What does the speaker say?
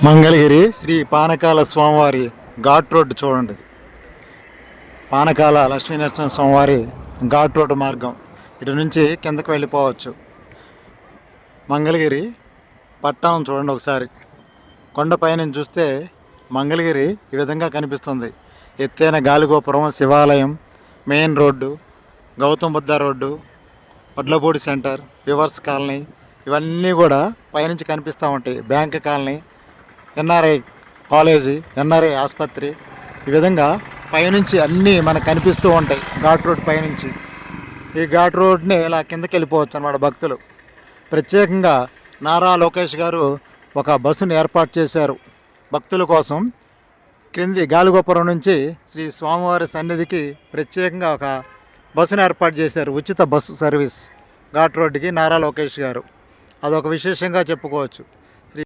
మంగళగిరి శ్రీ పానకాల స్వామివారి ఘాట్ రోడ్డు చూడండి. పానకాల లక్ష్మీనరసింహ స్వామివారి ఘాట్ రోడ్డు మార్గం ఇటు నుంచి కిందకు వెళ్ళిపోవచ్చు. మంగళగిరి పట్టణం చూడండి ఒకసారి. కొండపైన చూస్తే మంగళగిరి ఈ విధంగా కనిపిస్తుంది. ఎత్తైన గాలిగోపురం, శివాలయం, main road, Gautam Buddha road, Vadlapudi centre, weavers colony ఇవన్నీ కూడా పైనుంచి కనిపిస్తూ ఉంటాయి. Bank colony, NRI college, NRI ఆసుపత్రి, ఈ విధంగా పైనుంచి అన్నీ మనకు కనిపిస్తూ ఉంటాయి ఘాట్ రోడ్ పైనుంచి. ఈ ఘాట్ రోడ్ని ఇలా కిందకి వెళ్ళిపోవచ్చు అన్నమాట భక్తులు. ప్రత్యేకంగా నారా లోకేష్ గారు ఒక బస్సును ఏర్పాటు చేశారు భక్తుల కోసం. క్రింది గాలిగోపురం నుంచి శ్రీ స్వామివారి సన్నిధికి ప్రత్యేకంగా ఒక బస్సును ఏర్పాటు చేశారు. ఉచిత బస్సు సర్వీస్ ఘాట్ రోడ్డుకి నారా లోకేష్ గారు. అదొక విశేషంగా చెప్పుకోవచ్చు.